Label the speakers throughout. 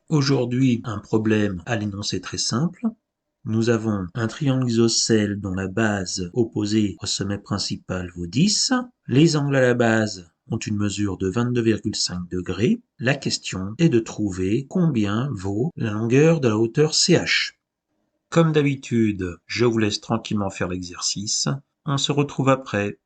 Speaker 1: Aujourd'hui, un problème à l'énoncé très simple. Nous avons un triangle isocèle dont la base opposée au sommet principal vaut 10. Les angles à la base ont une mesure de 22,5 degrés. La question est de trouver combien vaut la longueur de la hauteur CH. Comme d'habitude, je vous laisse tranquillement faire l'exercice. On se retrouve après.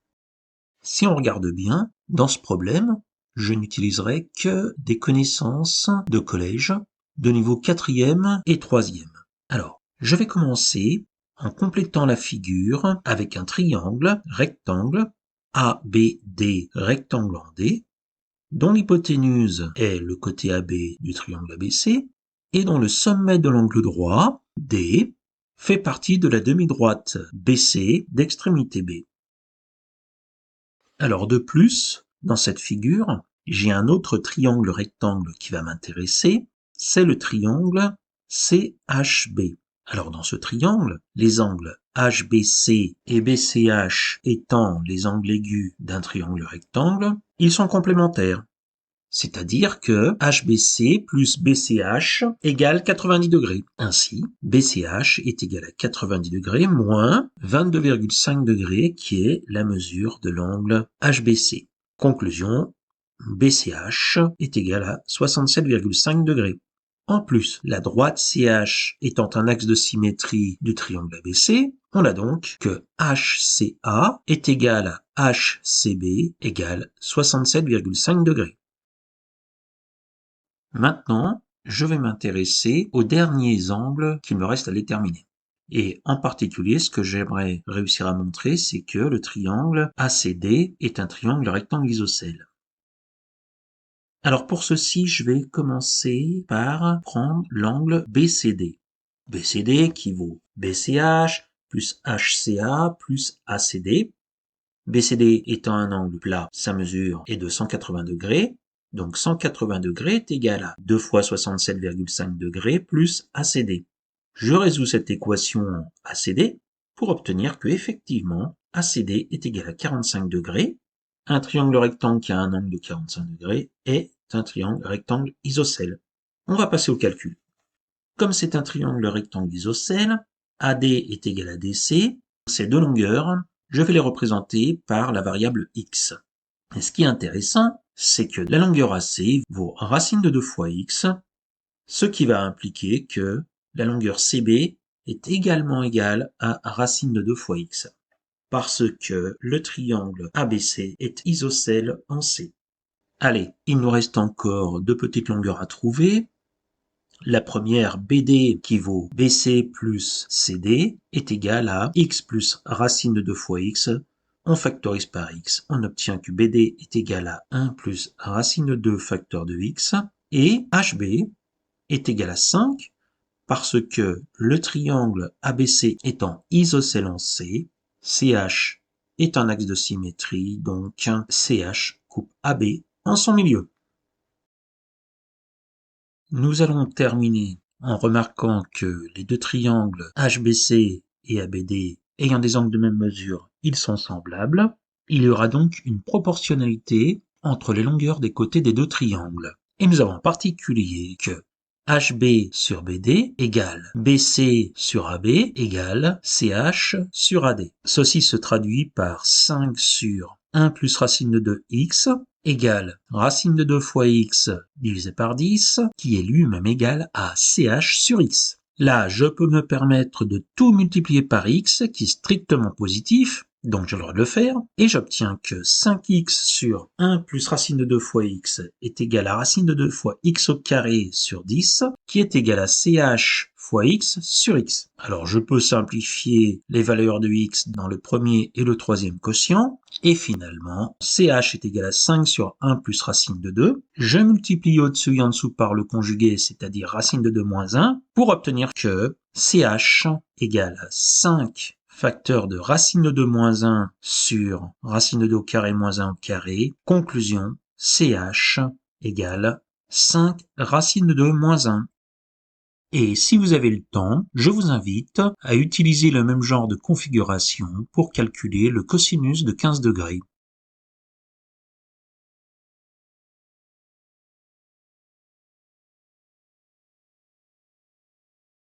Speaker 1: Si on regarde bien, dans ce problème, je n'utiliserai que des connaissances de collège de niveau 4e et 3e. Alors, je vais commencer en complétant la figure avec un triangle rectangle ABD rectangle en D, dont l'hypoténuse est le côté AB du triangle ABC et dont le sommet de l'angle droit, D, fait partie de la demi-droite BC d'extrémité B. Alors de plus, dans cette figure, j'ai un autre triangle rectangle qui va m'intéresser, c'est le triangle CHB. Alors dans ce triangle, les angles HBC et BCH étant les angles aigus d'un triangle rectangle, ils sont complémentaires. C'est-à-dire que HBC plus BCH égale 90 degrés. Ainsi, BCH est égal à 90 degrés moins 22,5 degrés qui est la mesure de l'angle HBC. Conclusion, BCH est égal à 67,5 degrés. En plus, la droite CH étant un axe de symétrie du triangle ABC, on a donc que HCA est égal à HCB égale 67,5 degrés. Maintenant, je vais m'intéresser aux derniers angles qu'il me reste à déterminer. Et en particulier, ce que j'aimerais réussir à montrer, c'est que le triangle ACD est un triangle rectangle isocèle. Alors pour ceci, je vais commencer par prendre l'angle BCD. BCD qui vaut BCH plus HCA plus ACD. BCD étant un angle plat, sa mesure est de 180 degrés. Donc 180 degrés est égal à 2 fois 67,5 degrés plus ACD. Je résous cette équation en ACD pour obtenir que effectivement ACD est égal à 45 degrés. Un triangle rectangle qui a un angle de 45 degrés est un triangle rectangle isocèle. On va passer au calcul. Comme c'est un triangle rectangle isocèle, AD est égal à DC. Ces deux longueurs, je vais les représenter par la variable x. Et ce qui est intéressant, c'est que la longueur AC vaut racine de 2 fois x, ce qui va impliquer que la longueur CB est également égale à racine de 2 fois x, parce que le triangle ABC est isocèle en C. Allez, il nous reste encore deux petites longueurs à trouver. La première, BD, qui vaut BC plus CD, est égale à x plus racine de 2 fois x. On factorise par x, on obtient que BD est égal à 1 plus racine de 2 facteur de x, et HB est égal à 5, parce que le triangle ABC étant isocèle en C, CH est un axe de symétrie, donc CH coupe AB en son milieu. Nous allons terminer en remarquant que les deux triangles HBC et ABD ayant des angles de même mesure, ils sont semblables. Il y aura donc une proportionnalité entre les longueurs des côtés des deux triangles. Et nous avons en particulier que HB sur BD égale BC sur AB égale CH sur AD. Ceci se traduit par 5 sur 1 plus racine de 2x égale racine de 2 fois x divisé par 10, qui est lui-même égal à CH sur x. Là, je peux me permettre de tout multiplier par x, qui est strictement positif, donc j'ai le droit de le faire, et j'obtiens que 5x sur 1 plus racine de 2 fois x est égal à racine de 2 fois x au carré sur 10, qui est égal à CH fois x sur x. Alors je peux simplifier les valeurs de x dans le premier et le troisième quotient, et finalement, CH est égal à 5 sur 1 plus racine de 2. Je multiplie au-dessus et en dessous par le conjugué, c'est-à-dire racine de 2 moins 1, pour obtenir que CH égale à 5 facteur de racine de 2 moins 1 sur racine de 2 au carré moins 1 au carré. Conclusion, CH égale 5 racine de 2 moins 1. Et si vous avez le temps, je vous invite à utiliser le même genre de configuration pour calculer le cosinus de 15 degrés.